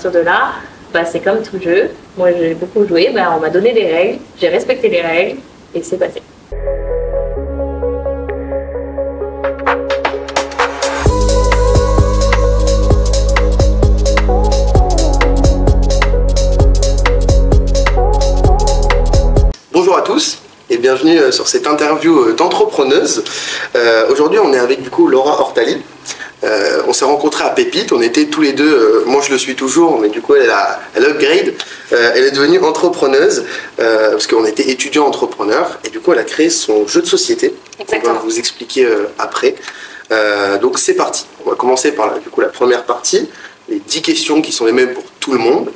partir de là, bah, c'est comme tout jeu. Moi, j'ai beaucoup joué. Bah, on m'a donné des règles, j'ai respecté les règles et c'est passé. Bonjour à tous et bienvenue sur cette interview d'entrepreneuse. Aujourd'hui, on est avec du coup Laura Ortali. On s'est rencontrés à Pépite, on était tous les deux, moi je le suis toujours, mais du coup elle upgrade, elle est devenue entrepreneuse parce qu'on était étudiants entrepreneurs et du coup elle a créé son jeu de société. Exactement. On va vous expliquer après. Donc c'est parti, on va commencer par la première partie, les 10 questions qui sont les mêmes pour tout le monde.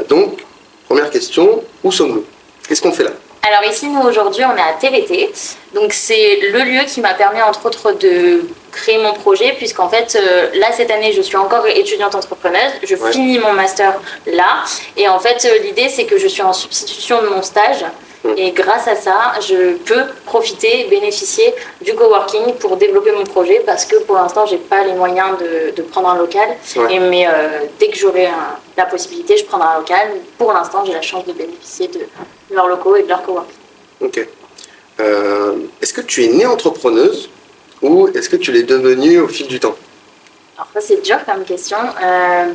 Donc première question, où sommes-nous? Qu'est-ce qu'on fait là? Alors ici, nous aujourd'hui, on est à TVT. Donc c'est le lieu qui m'a permis entre autres de créer mon projet, puisqu'en fait là cette année je suis encore étudiante entrepreneuse, je finis mon master là et en fait l'idée c'est que je suis en substitution de mon stage et grâce à ça je peux profiter, bénéficier du coworking pour développer mon projet parce que pour l'instant j'ai pas les moyens de prendre un local mais dès que j'aurai la possibilité je prendrai un local. Pour l'instant j'ai la chance de bénéficier de leurs locaux et de leur coworking. Ok. Est-ce que tu es née entrepreneuse ou est-ce que tu l'es devenue au fil du temps? Alors ça c'est dur comme question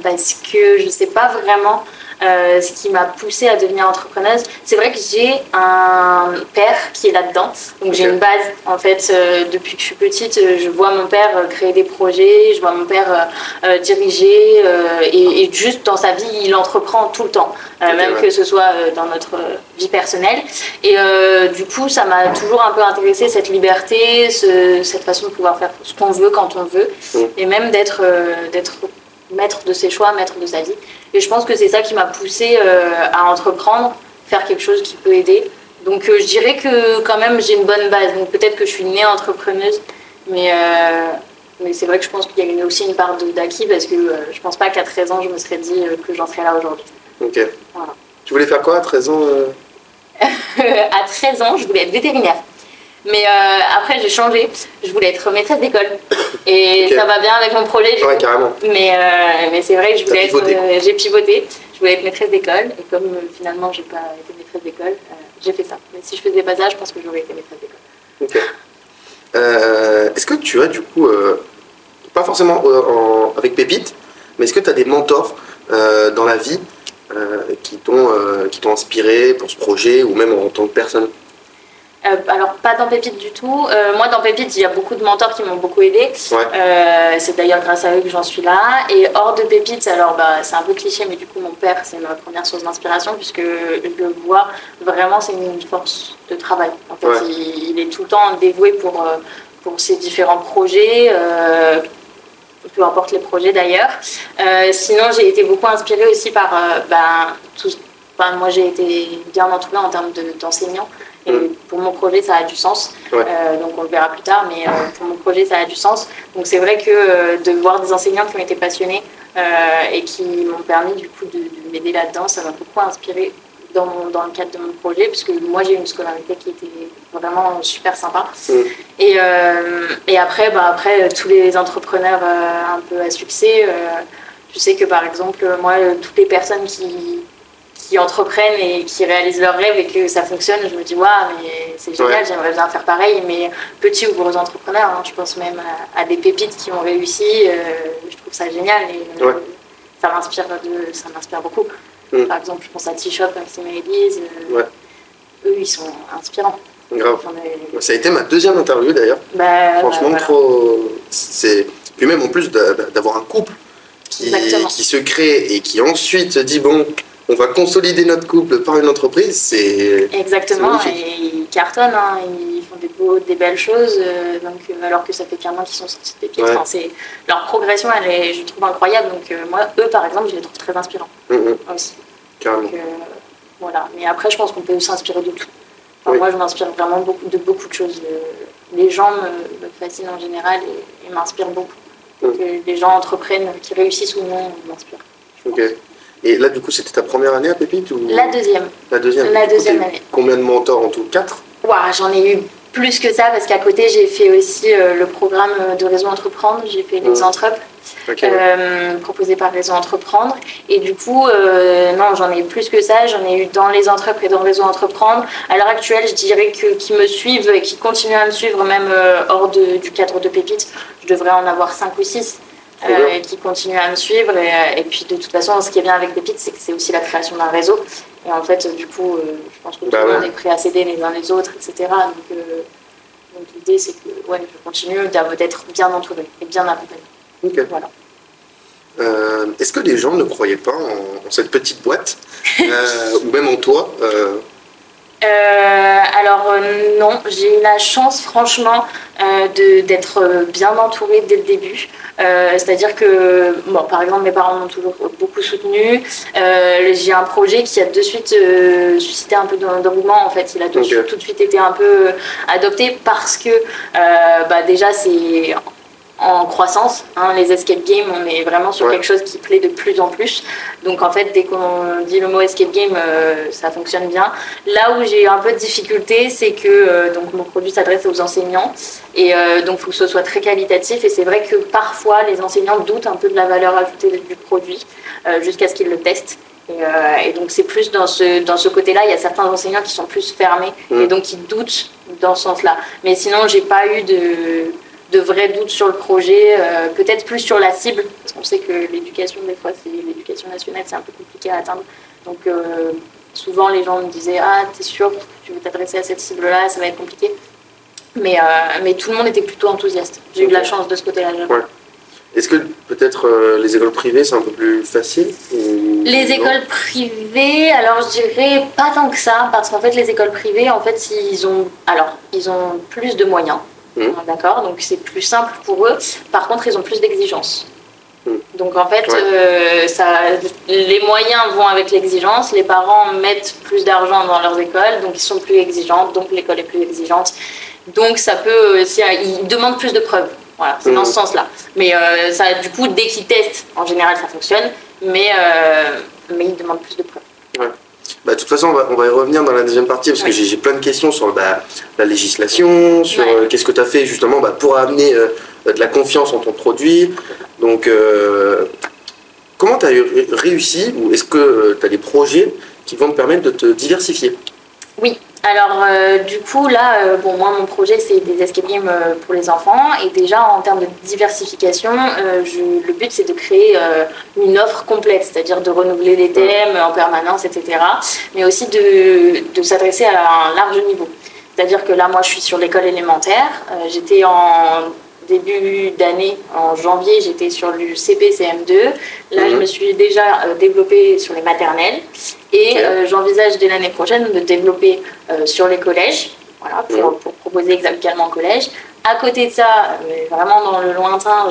parce que je ne sais pas vraiment ce qui m'a poussée à devenir entrepreneuse. C'est vrai que j'ai un père qui est là-dedans, donc j'ai une base en fait depuis que je suis petite, je vois mon père créer des projets, je vois mon père diriger et juste dans sa vie il entreprend tout le temps, même que ce soit dans notre vie personnelle et du coup ça m'a toujours un peu intéressée cette liberté, cette façon de pouvoir faire ce qu'on veut quand on veut et même d'être maître de ses choix, maître de sa vie. Et je pense que c'est ça qui m'a poussée à entreprendre, faire quelque chose qui peut aider. Donc je dirais que quand même j'ai une bonne base. Donc peut-être que je suis née entrepreneuse, mais c'est vrai que je pense qu'il y a aussi une part d'acquis parce que je pense pas qu'à 13 ans je me serais dit que j'en serais là aujourd'hui. Ok. Voilà. Tu voulais faire quoi à 13 ans À 13 ans, je voulais être vétérinaire. Mais après j'ai changé, je voulais être maîtresse d'école et ça va bien avec mon projet du coup. Carrément. Mais c'est vrai que je voulais j'ai pivoté, je voulais être maîtresse d'école et comme finalement j'ai pas été maîtresse d'école, j'ai fait ça. Mais si je faisais pas ça, je pense que j'aurais été maîtresse d'école. Ok. Est-ce que tu as du coup, pas forcément avec Pépite, mais est-ce que tu as des mentors dans la vie qui t'ont inspiré pour ce projet ou même en tant que personne? Alors pas dans Pépite du tout. Moi dans Pépite il y a beaucoup de mentors qui m'ont beaucoup aidé. C'est d'ailleurs grâce à eux que j'en suis là. Et hors de Pépite, alors c'est un peu cliché mais du coup mon père c'est ma première source d'inspiration puisque je le vois vraiment c'est une force de travail. En fait il est tout le temps dévoué pour ses différents projets. Peu importe les projets d'ailleurs. Sinon j'ai été beaucoup inspirée aussi par moi j'ai été bien entourée en termes d'enseignants. Et pour mon projet, ça a du sens. Donc on le verra plus tard, mais pour mon projet, ça a du sens. Donc c'est vrai que de voir des enseignants qui ont été passionnés et qui m'ont permis du coup de m'aider là-dedans, ça m'a beaucoup inspiré dans le cadre de mon projet, parce que moi j'ai eu une scolarité qui était vraiment super sympa. Et après, tous les entrepreneurs un peu à succès, je sais que par exemple, moi, toutes les personnes qui entreprennent et qui réalisent leurs rêves et que ça fonctionne, je me dis waouh mais c'est génial, j'aimerais bien faire pareil, mais petits ou gros entrepreneurs, je pense même à des pépites qui ont réussi, je trouve ça génial et ça m'inspire beaucoup. Par exemple je pense à T-Shop, Maxime et Elise, eux ils sont inspirants. Grave. Ça a été ma deuxième interview d'ailleurs. Franchement trop. Puis même en plus d'avoir un couple qui se crée et qui ensuite se dit bon, on va consolider notre couple par une entreprise, c'est... Exactement, et ils cartonnent, ils font des belles choses, alors que ça fait qu'un an qu'ils sont sortis de Pépite. Leur progression, elle est, je trouve, incroyable. Donc moi, eux, par exemple, je les trouve très inspirants aussi. Carrément. Donc, voilà. Mais après, je pense qu'on peut s'inspirer de tout. Enfin, moi, je m'inspire vraiment de beaucoup de choses. Les gens me fascinent en général et m'inspirent beaucoup. Donc les gens entreprennent, qui réussissent ou non, m'inspirent. Ok. Et là, du coup, c'était ta première année à Pépite ou... La deuxième. La deuxième année. Combien de mentors en tout? 4? J'en ai eu plus que ça, parce qu'à côté, j'ai fait aussi le programme de Réseau Entreprendre. J'ai fait les Entrep, proposé par Réseau Entreprendre. Et du coup, non, j'en ai plus que ça. J'en ai eu dans les entreprises et dans Réseau Entreprendre. À l'heure actuelle, je dirais qu'ils me suivent et qui continuent à me suivre, même hors du cadre de Pépite. Je devrais en avoir 5 ou 6 qui continuent à me suivre. Et puis, de toute façon, ce qui est bien avec Pépite, c'est que c'est aussi la création d'un réseau. Et en fait, du coup, je pense que tout le monde est prêt à s'aider les uns les autres, etc. Donc l'idée, c'est que je continue d'être bien entourée et bien accompagnée. Okay. Voilà. Est-ce que les gens ne croyaient pas en cette petite boîte ou même en toi Alors non, j'ai eu la chance franchement d'être bien entourée dès le début. C'est-à-dire que, par exemple, mes parents m'ont toujours beaucoup soutenue. J'ai un projet qui a de suite suscité un peu d'engouement. En fait, il a tout de suite été un peu adopté parce que déjà c'est en croissance, les escape games, on est vraiment sur quelque chose qui plaît de plus en plus. Donc en fait, dès qu'on dit le mot escape game, ça fonctionne bien. Là où j'ai un peu de difficulté, c'est que donc mon produit s'adresse aux enseignants et donc il faut que ce soit très qualitatif. Et c'est vrai que parfois les enseignants doutent un peu de la valeur ajoutée du produit jusqu'à ce qu'ils le testent. Et donc c'est plus dans ce côté-là, il y a certains enseignants qui sont plus fermés et donc qui doutent dans ce sens-là. Mais sinon, j'ai pas eu de vrais doutes sur le projet, peut-être plus sur la cible, parce qu'on sait que l'éducation, des fois, l'éducation nationale, c'est un peu compliqué à atteindre. Donc souvent, les gens me disaient « Ah, t'es sûr que tu veux t'adresser à cette cible-là, ça va être compliqué ». Mais tout le monde était plutôt enthousiaste. J'ai eu de la chance de ce côté-là. Est-ce que peut-être les écoles privées, c'est un peu plus facile Les écoles privées, alors je dirais pas tant que ça, parce qu'en fait, les écoles privées, en fait, ils ont plus de moyens. D'accord, donc c'est plus simple pour eux. Par contre, ils ont plus d'exigences. Donc en fait, les moyens vont avec l'exigence. Les parents mettent plus d'argent dans leurs écoles, donc ils sont plus exigeants. Donc l'école est plus exigeante. Donc ça peut, ils demandent plus de preuves. Voilà, c'est dans ce sens-là. Mais ça, du coup, dès qu'ils testent, en général, ça fonctionne. Mais ils demandent plus de preuves. Ouais. De toute façon, on va y revenir dans la deuxième partie parce que j'ai plein de questions sur la législation, sur qu'est-ce que tu as fait justement pour amener de la confiance en ton produit. Donc, comment tu as réussi ou est-ce que tu as des projets qui vont te permettre de te diversifier? Oui, alors du coup là, moi mon projet c'est des escape games pour les enfants et déjà en termes de diversification, le but c'est de créer une offre complète, c'est-à-dire de renouveler les thèmes en permanence, etc. Mais aussi de s'adresser à un large niveau. C'est-à-dire que là moi je suis sur l'école élémentaire, j'étais en début d'année, en janvier, j'étais sur le CP-CM2. Là, je me suis déjà développée sur les maternelles. Et j'envisage dès l'année prochaine de développer sur les collèges, voilà, pour proposer également au collège. À côté de ça, mais vraiment dans le lointain,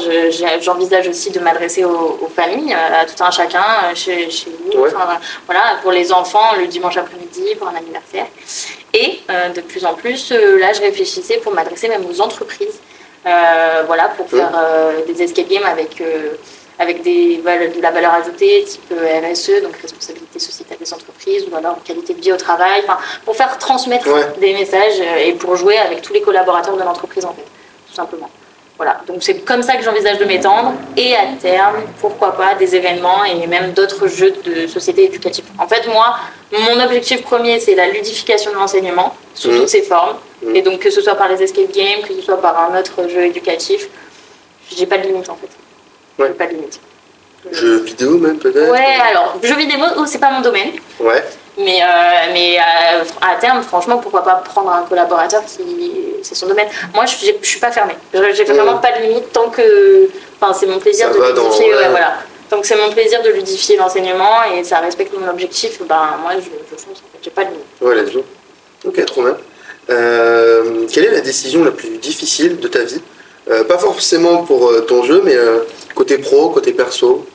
j'envisage aussi de m'adresser aux familles, à tout un chacun, chez nous, voilà, pour les enfants, le dimanche après-midi, pour un anniversaire. Et de plus en plus, là, je réfléchissais pour m'adresser même aux entreprises. Pour faire des escape games avec de la valeur ajoutée type RSE, donc responsabilité sociétale des entreprises, ou alors qualité de vie au travail, pour faire transmettre des messages et pour jouer avec tous les collaborateurs de l'entreprise en fait, tout simplement. Voilà, donc c'est comme ça que j'envisage de m'étendre et à terme, pourquoi pas, des événements et même d'autres jeux de société éducative. En fait, moi, mon objectif premier, c'est la ludification de l'enseignement sous toutes ses formes. Et donc que ce soit par les escape games, que ce soit par un autre jeu éducatif, j'ai pas de limite en fait. J'ai pas de limite. Jeux vidéo même peut-être. Ouais, alors jeux vidéo, c'est pas mon domaine. Ouais. Mais à terme, franchement, pourquoi pas prendre un collaborateur qui c'est son domaine. Moi, je suis pas fermée. J'ai vraiment pas de limite tant que, c'est mon plaisir de ludifier. Voilà. Donc c'est mon plaisir de ludifier l'enseignement et ça respecte mon objectif. Moi, je fonce. En fait, j'ai pas de limite. Ouais, let's go. Ok, trop bien. Quelle est la décision la plus difficile de ta vie? Pas forcément pour ton jeu, mais côté pro, côté perso.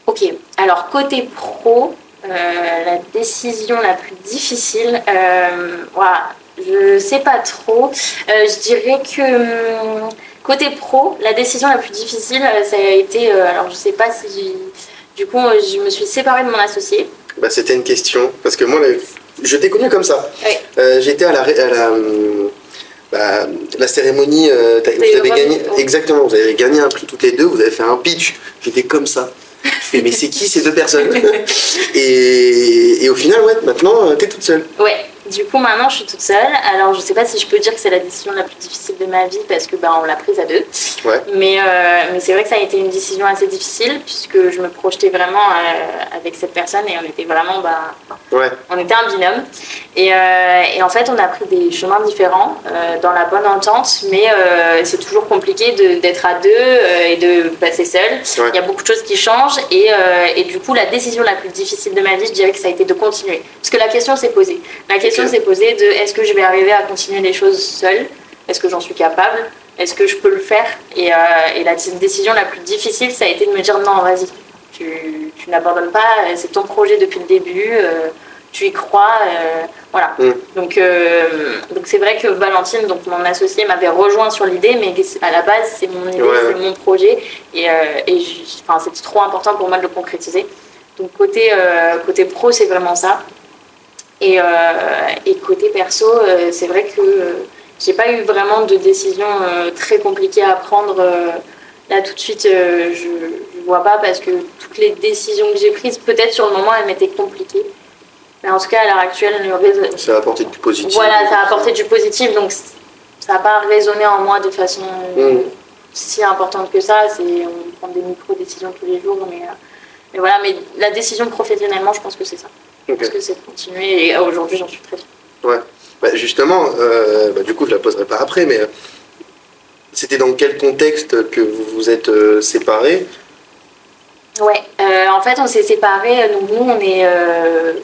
Ok, alors côté pro, la décision la plus difficile, je sais pas trop. Je dirais que côté pro, la décision la plus difficile, ça a été, alors je sais pas si du coup je me suis séparée de mon associé. C'était une question, parce que moi je t'ai connu comme ça. Oui. J'étais la cérémonie, vous avez gagné, exactement, vous avez gagné un prix toutes les deux, vous avez fait un pitch, j'étais comme ça. Je fais, mais c'est qui ces deux personnes? Et au final, ouais, maintenant, t'es toute seule. Ouais, du coup, maintenant, je suis toute seule. Alors, je sais pas si je peux dire que c'est la décision la plus difficile de ma vie parce que on l'a prise à deux. Ouais. Mais c'est vrai que ça a été une décision assez difficile puisque je me projetais vraiment avec cette personne et on était vraiment, on était un binôme. Et en fait, on a pris des chemins différents dans la bonne entente, mais c'est toujours compliqué d'être à deux et de passer seul. Ouais. Il y a beaucoup de choses qui changent et du coup, la décision la plus difficile de ma vie, je dirais que ça a été de continuer. Parce que la question s'est posée. La question s'est posée de est-ce que je vais arriver à continuer les choses seule? Est-ce que j'en suis capable? Est-ce que je peux le faire? Et la décision la plus difficile, ça a été de me dire non, vas-y, tu n'abandonnes pas, c'est ton projet depuis le début, tu y crois, voilà. Donc c'est vrai que Valentine, donc mon associée, m'avait rejoint sur l'idée, mais à la base, c'est mon idée, c'est mon projet, et c'était trop important pour moi de le concrétiser. Donc côté pro, c'est vraiment ça. Et côté perso, c'est vrai que j'ai pas eu vraiment de décision très compliquée à prendre là tout de suite. Je vois pas parce que toutes les décisions que j'ai prises, peut-être sur le moment, elles m'étaient compliquées. Mais en tout cas, à l'heure actuelle, ça a apporté du positif. Voilà, ça a apporté du positif, donc ça n'a pas résonné en moi de façon si importante que ça. On prend des micro-décisions tous les jours, mais voilà. Mais la décision professionnellement, je pense que c'est ça. Je pense que c'est de continuer et aujourd'hui, j'en suis très fière. Ouais. Justement, du coup, je la poserai pas après, mais c'était dans quel contexte que vous vous êtes séparés? Ouais, en fait on s'est séparés, donc nous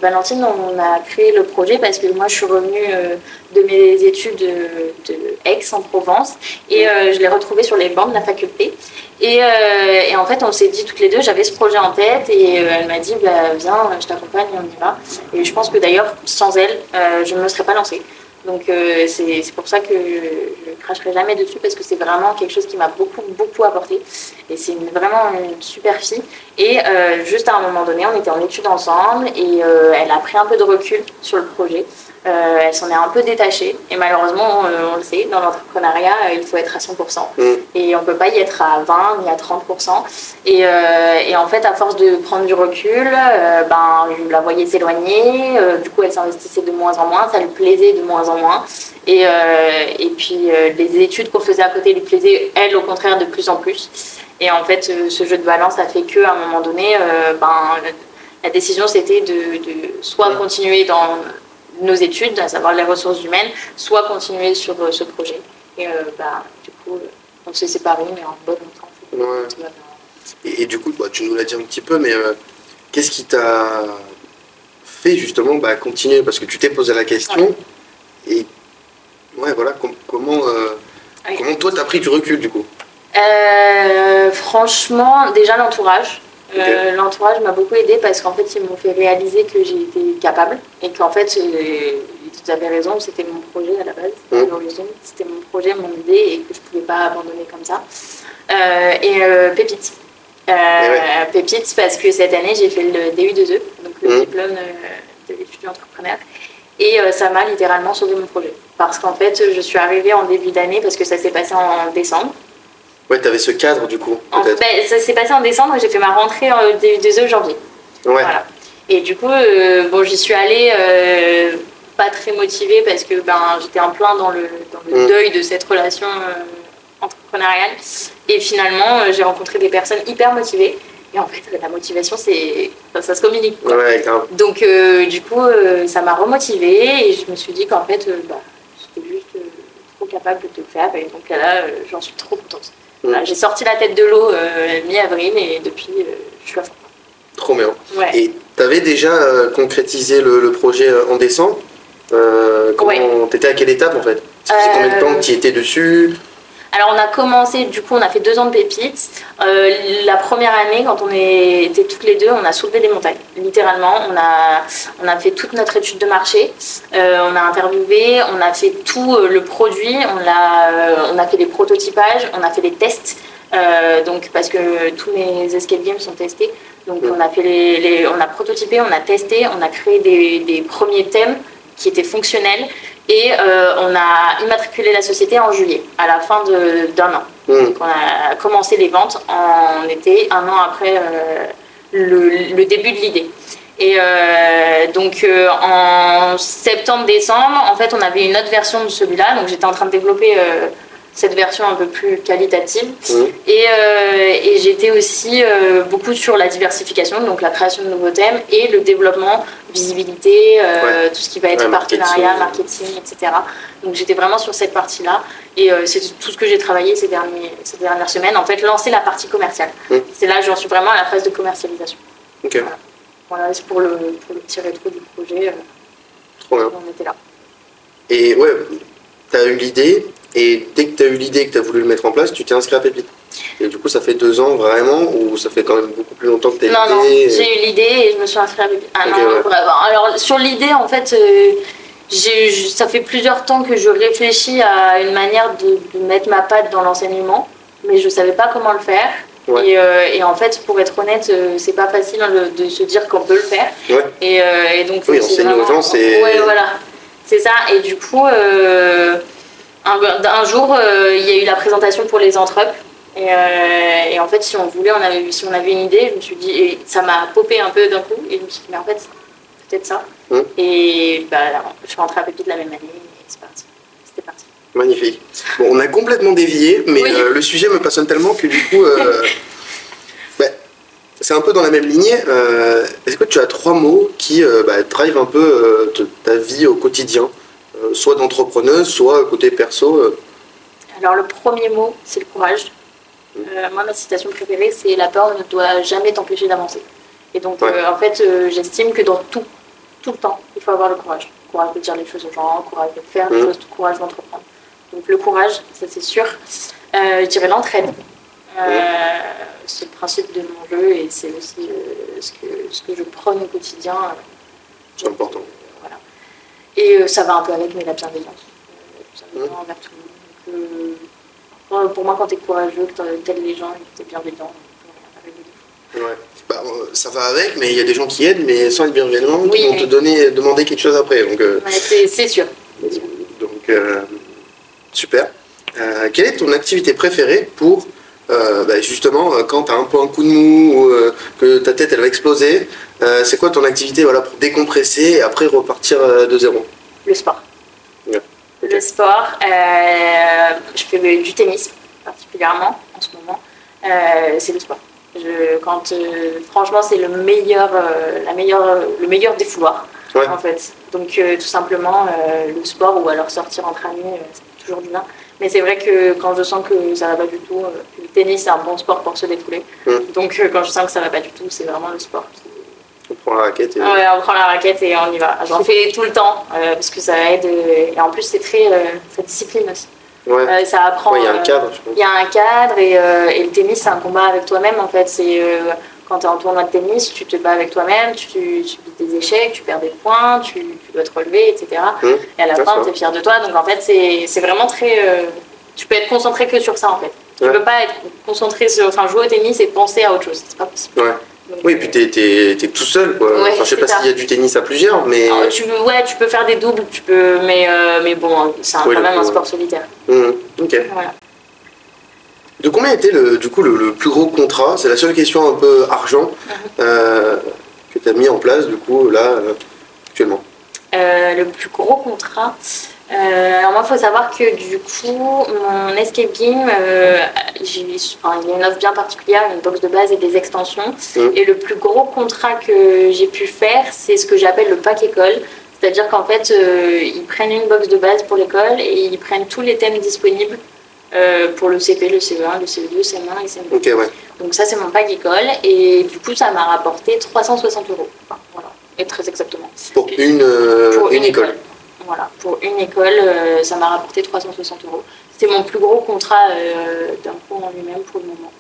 Valentine, on a créé le projet parce que moi je suis revenue de mes études de Aix-en-Provence et je l'ai retrouvée sur les bancs de la faculté et en fait on s'est dit toutes les deux, j'avais ce projet en tête et elle m'a dit viens, je t'accompagne, on y va, et je pense que d'ailleurs sans elle je ne me serais pas lancée. Donc c'est pour ça que je ne cracherai jamais dessus parce que c'est vraiment quelque chose qui m'a beaucoup apporté. Et c'est vraiment une super fille. Et juste à un moment donné, on était en études ensemble et elle a pris un peu de recul sur le projet. Elle s'en est un peu détachée. Et malheureusement, on le sait, dans l'entrepreneuriat, il faut être à 100%. Et on ne peut pas y être à 20 ni à 30%. Et en fait, à force de prendre du recul, je la voyais s'éloigner. Du coup, elle s'investissait de moins en moins. Ça lui plaisait de moins en moins. Et puis, les études qu'on faisait à côté lui plaisaient, elle, au contraire, de plus en plus. Et en fait, ce jeu de balance a fait qu'à un moment donné, la décision, c'était de soit continuer dans nos études, à savoir les ressources humaines, soit continuer sur ce projet. Et du coup, on s'est séparés, mais en bonne entente. Et du coup, tu nous l'as dit un petit peu, mais qu'est-ce qui t'a fait justement continuer? Parce que tu t'es posé la question, et comment toi t'as pris du recul du coup? Franchement, déjà l'entourage. L'entourage m'a beaucoup aidée parce qu'en fait ils m'ont fait réaliser que j'étais capable et qu'en fait tu avais raison, c'était mon projet à la base, à l'origine, c'était mon projet, mon idée et que je pouvais pas abandonner comme ça. Pépite. Pépite parce que cette année j'ai fait le DU2E, donc le diplôme de l'étudiant entrepreneur, et ça m'a littéralement sauvé mon projet parce qu'en fait je suis arrivée en début d'année parce que ça s'est passé en décembre. Ouais, t'avais ce cadre du coup. Ça s'est passé en décembre et j'ai fait ma rentrée en DU2E janvier. Ouais. Voilà. Et du coup, j'y suis allée pas très motivée parce que j'étais en plein dans le deuil de cette relation entrepreneuriale. Et finalement, j'ai rencontré des personnes hyper motivées. Et en fait, la motivation, ça se communique, quoi. Ouais, grave. Donc, du coup, ça m'a remotivée et je me suis dit qu'en fait, j'étais juste trop capable de le faire. Et donc là, j'en suis trop contente. Voilà, j'ai sorti la tête de l'eau mi-avril et depuis, je suis à fond. Trop bien. Ouais. Et tu avais déjà concrétisé le projet en décembre. T'étais à quelle étape en fait? Ça faisait combien de temps que tu y étais dessus? Alors on a commencé, du coup on a fait 2 ans de pépites. La première année, quand on était toutes les deux, on a soulevé des montagnes. Littéralement, on a fait toute notre étude de marché. On a interviewé, on a fait tout le produit, on a fait les prototypages, on a fait les tests. Donc parce que tous mes escape games sont testés. Donc on a fait on a prototypé, on a testé, on a créé des premiers thèmes qui étaient fonctionnels. Et on a immatriculé la société en juillet, à la fin d'un an. Donc on a commencé les ventes en été, un an après le début de l'idée. Et donc en septembre-décembre, en fait, on avait une autre version de celui-là. Donc j'étais en train de développer cette version un peu plus qualitative. Et j'étais aussi beaucoup sur la diversification, donc la création de nouveaux thèmes et le développement, visibilité, tout ce qui va être partenariat, marketing, etc. Donc j'étais vraiment sur cette partie-là. Et c'est tout ce que j'ai travaillé ces dernières semaines. En fait, lancer la partie commerciale. C'est là que j'en suis vraiment à la phase de commercialisation. Voilà, c'est pour le petit rétro du projet. Trop bien. On était là. Et ouais, tu as eu l'idée. Et dès que tu as eu l'idée et que tu as voulu le mettre en place, tu t'es inscrit à Pépite. Et du coup, ça fait 2 ans vraiment, ou ça fait quand même beaucoup plus longtemps que tu as Non, j'ai eu l'idée et je me suis inscrit à Pépite. Vraiment. Alors, sur l'idée, en fait, ça fait plusieurs temps que je réfléchis à une manière de mettre ma patte dans l'enseignement, mais je ne savais pas comment le faire. Et en fait, pour être honnête, c'est pas facile de se dire qu'on peut le faire. Et donc, oui, enseigner aux gens, c'est... Ouais, voilà. C'est ça. Et du coup... un jour, il y a eu la présentation pour les entrepreneurs et en fait, si on avait une idée, je me suis dit, et ça m'a popé un peu d'un coup, et je me suis dit, mais en fait, c'est peut-être ça. Et je suis rentrée à Pépite la même année, et c'est parti. C'était parti. Magnifique. Bon, on a complètement dévié, mais le sujet me passionne tellement que du coup, c'est un peu dans la même lignée. Est-ce que tu as 3 mots qui drivent un peu ta vie au quotidien, soit d'entrepreneuse, soit côté perso Alors le premier mot, c'est le courage. Moi, ma citation préférée, c'est « La peur ne doit jamais t'empêcher d'avancer ». Et donc, en fait, j'estime que dans tout le temps, il faut avoir le courage. Le courage de dire les choses aux gens, le courage de faire les choses, le courage d'entreprendre. Donc le courage, ça c'est sûr. Je dirais l'entraide. C'est le principe de mon jeu et c'est aussi ce que je prône au quotidien. C'est important. Voilà. Et ça va un peu avec, mais la bienveillance. Envers tout le monde. Donc, pour moi, quand tu es courageux, que tu aides les gens et que tu es bienveillant, ça va avec, mais il y a des gens qui aident, mais sans être bienveillants, qui vont te demander quelque chose après. Donc, c'est sûr. Donc, super. Quelle est ton activité préférée pour, justement, quand tu as un peu un coup de mou ou que ta tête elle va exploser, c'est quoi ton activité pour décompresser et après repartir de zéro? Le sport. Le sport, je fais du tennis particulièrement en ce moment. C'est le sport. Franchement, c'est le meilleur défouloir en fait. Donc tout simplement le sport ou alors sortir entre amis, c'est toujours du bien. Mais c'est vrai que quand je sens que ça va pas du tout, le tennis c'est un bon sport pour se défouler. Donc quand je sens que ça va pas du tout, c'est vraiment le sport. On prend la raquette on prend la raquette et on y va. J'en fais tout le temps parce que ça aide et en plus c'est ça discipline aussi. Ça apprend. Il y a un cadre, je pense. Il y a un cadre et le tennis c'est un combat avec toi-même en fait. C'est quand tu es en tournoi de tennis, tu te bats avec toi-même, tu vis des échecs, tu perds des points, tu dois te relever, etc. Et à la fin, tu es fier de toi. Donc en fait, c'est vraiment très. Tu peux être concentré que sur ça en fait. Tu peux pas être concentré sur. Enfin, jouer au tennis et penser à autre chose. C'est pas possible. Donc, oui, et puis t'es tout seul, quoi. Je sais pas s'il y a du tennis à plusieurs, mais... tu peux faire des doubles, mais bon, c'est quand même un sport solitaire. Ok. Voilà. De combien était le plus gros contrat? C'est la seule question un peu argent que tu as mis en place, du coup, là, actuellement. Le plus gros contrat... alors moi, il faut savoir que du coup, mon escape game, il y a une offre bien particulière, une box de base et des extensions. Et le plus gros contrat que j'ai pu faire, c'est ce que j'appelle le pack école. C'est-à-dire qu'en fait, ils prennent une box de base pour l'école et ils prennent tous les thèmes disponibles pour le CP, le CE1, le CE2, le CM1 et le CM2. Okay, Donc ça, c'est mon pack école et du coup, ça m'a rapporté 360 €. Enfin, voilà, et très exactement. Pour une école. Voilà, pour une école, ça m'a rapporté 360 €. C'était mon plus gros contrat d'un coup en lui-même pour le moment.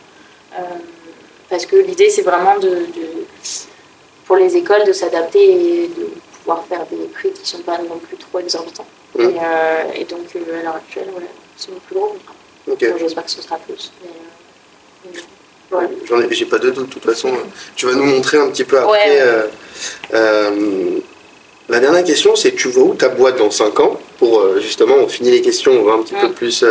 Parce que l'idée, c'est vraiment pour les écoles de s'adapter et de pouvoir faire des prix qui ne sont pas non plus trop exorbitants. Et donc, à l'heure actuelle, c'est mon plus gros contrat. Donc, j'espère que ce sera plus. J'ai pas de doute, de toute façon. Tu vas nous montrer un petit peu après. La dernière question, c'est tu vois où ta boîte dans 5 ans? Pour justement, on finit les questions, on va un petit peu plus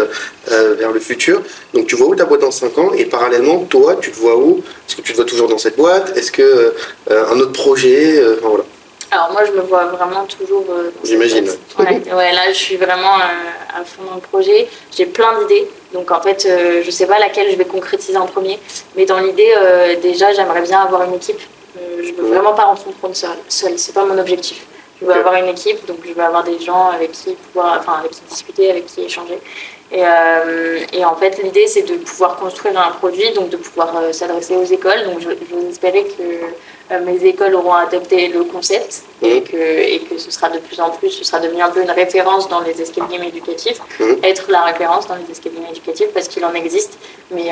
vers le futur. Donc tu vois où ta boîte dans 5 ans? Et parallèlement, toi, tu te vois où? Est-ce que tu te vois toujours dans cette boîte? Est-ce que un autre projet enfin, voilà. Alors moi, je me vois vraiment toujours dans J'imagine. Ouais, là, je suis vraiment à fond dans le projet. J'ai plein d'idées. Donc en fait, je sais pas laquelle je vais concrétiser en premier. Mais dans l'idée, déjà, j'aimerais bien avoir une équipe. Je veux vraiment pas entreprendre seule. C'est pas mon objectif. Je veux avoir une équipe, donc je veux avoir des gens avec qui avec qui discuter, avec qui échanger. Et en fait, l'idée, c'est de pouvoir construire un produit, donc de pouvoir s'adresser aux écoles. Donc je vais espérer que mes écoles auront adopté le concept et que ce sera de plus en plus, ce sera devenu un peu une référence dans les escape games éducatifs, être la référence dans les escape games éducatifs parce qu'il en existe, mais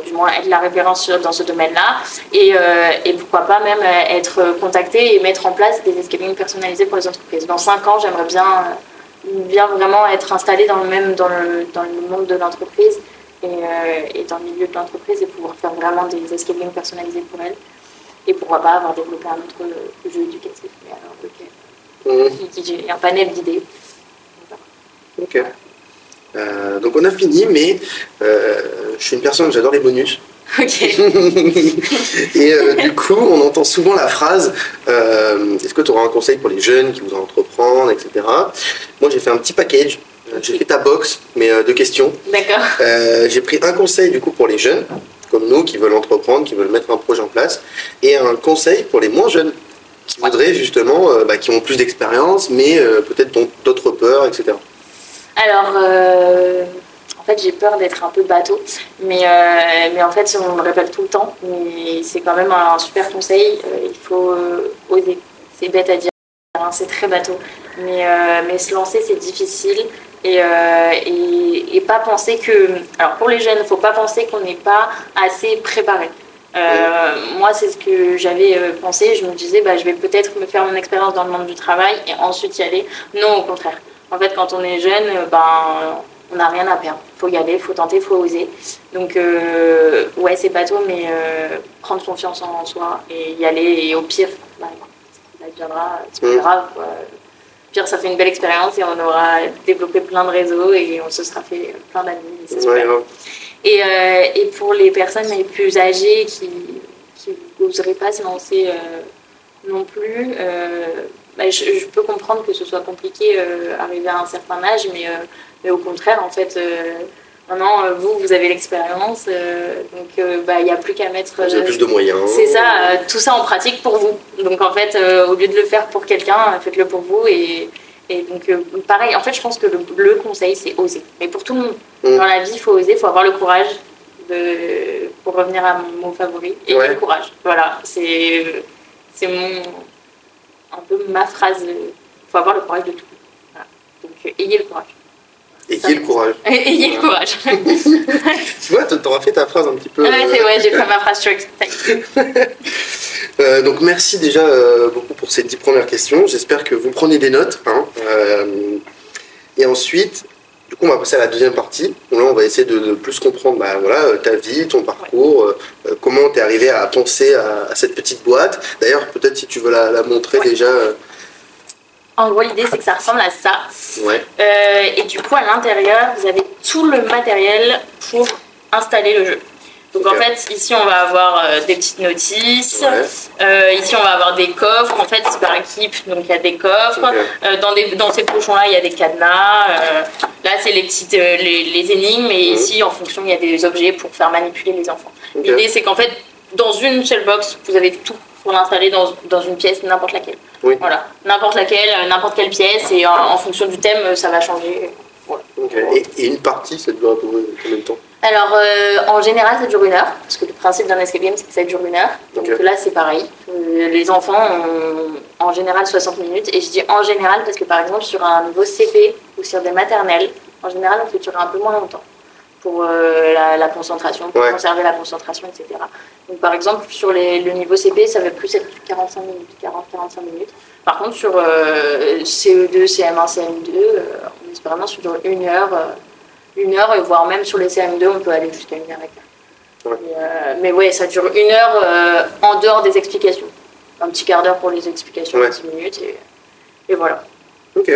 du moins être la référence dans ce domaine-là et pourquoi pas même être contacté et mettre en place des escape games personnalisés pour les entreprises. Dans 5 ans, j'aimerais bien vraiment être installée dans le monde de l'entreprise et dans le milieu de l'entreprise et pouvoir faire vraiment des escape games personnalisés pour elles. Et pourquoi pas avoir développé un autre jeu éducatif, mais alors qui un panel d'idées. Ok. Donc on a fini, mais je suis une personne, j'adore les bonus. Ok. Et du coup, on entend souvent la phrase est-ce que tu auras un conseil pour les jeunes qui voudraient entreprendre, etc. Moi, j'ai fait un petit package. J'ai fait ta box, mais de questions. D'accord. J'ai pris un conseil du coup pour les jeunes, comme nous, qui veulent entreprendre, qui veulent mettre un projet en place, et un conseil pour les moins jeunes, qui voudraient justement, qui ont plus d'expérience, mais peut-être d'autres peurs, etc. Alors, en fait, j'ai peur d'être un peu bateau, mais en fait, on me le répète tout le temps, mais c'est quand même un super conseil. Il faut oser. C'est bête à dire, hein, c'est très bateau, mais se lancer, c'est difficile. Et pas penser que... Alors pour les jeunes, il ne faut pas penser qu'on n'est pas assez préparé. Moi, c'est ce que j'avais pensé. Je me disais, je vais peut-être me faire mon expérience dans le monde du travail et ensuite y aller. Non, au contraire. En fait, quand on est jeune, on n'a rien à perdre. Il faut y aller, il faut tenter, il faut oser. Donc, ouais, c'est bateau, mais prendre confiance en soi et y aller. Et au pire, ça deviendra, c'est pas grave, quoi. Pire, ça fait une belle expérience et on aura développé plein de réseaux et on se sera fait plein d'amis. C'est super. Et pour les personnes les plus âgées qui n'oseraient pas se lancer non plus, je peux comprendre que ce soit compliqué arriver à un certain âge, mais au contraire, en fait, maintenant, vous avez l'expérience, donc il n'y a plus qu'à mettre... Vous avez plus de moyens. C'est ça, tout ça en pratique pour vous. Donc en fait, au lieu de le faire pour quelqu'un, faites-le pour vous. Et donc pareil, en fait, je pense que le conseil, c'est oser. Mais pour tout le monde. Dans la vie, il faut oser, il faut avoir le courage, pour revenir à mon mot favori, ayez le courage. Voilà, c'est un peu ma phrase. Il faut avoir le courage de tout. Voilà. Donc ayez le courage. Ayez le courage. Ayez le courage. Tu vois, t'auras fait ta phrase un petit peu... Ouais, c'est vrai, j'ai fait ma phrase sur donc merci déjà beaucoup pour ces 10 premières questions. J'espère que vous prenez des notes. Hein. Et ensuite, du coup, on va passer à la deuxième partie. Où là, on va essayer de plus comprendre ta vie, ton parcours, comment tu es arrivé à penser à cette petite boîte. D'ailleurs, peut-être si tu veux la montrer déjà... En gros, l'idée, c'est que ça ressemble à ça. Ouais. Et du coup, à l'intérieur, vous avez tout le matériel pour installer le jeu. Donc en fait, ici, on va avoir des petites notices. Ici, on va avoir des coffres. En fait, c'est par équipe, donc il y a des coffres. Dans ces pochons-là, il y a des cadenas. Là, c'est les énigmes. Et ici, en fonction, il y a des objets pour faire manipuler les enfants. L'idée, c'est qu'en fait, dans une seule box, vous avez tout pour l'installer dans une pièce, n'importe laquelle. Voilà, n'importe quelle pièce, et en fonction du thème, ça va changer. Voilà. Et une partie, ça dure à peu près combien de temps? Alors, en général, ça dure 1 heure, parce que le principe d'un escape game, c'est que ça dure 1 heure. Donc là, c'est pareil. Les enfants ont en général 60 minutes, et je dis en général parce que par exemple, sur un niveau CP ou sur des maternelles, en général, on fait durer un peu moins longtemps pour la concentration, pour conserver la concentration, etc. Donc par exemple, sur le niveau CP, ça va plus être 45 minutes, 40-45 minutes. Par contre, sur CE2, CM1, CM2, on espère vraiment sur 1 heure, 1 heure, et voire même sur les CM2, on peut aller jusqu'à 1 heure et quart. Mais ouais, ça dure 1 heure en dehors des explications. Un petit quart d'heure pour les explications, 10 minutes. Et voilà. Ok.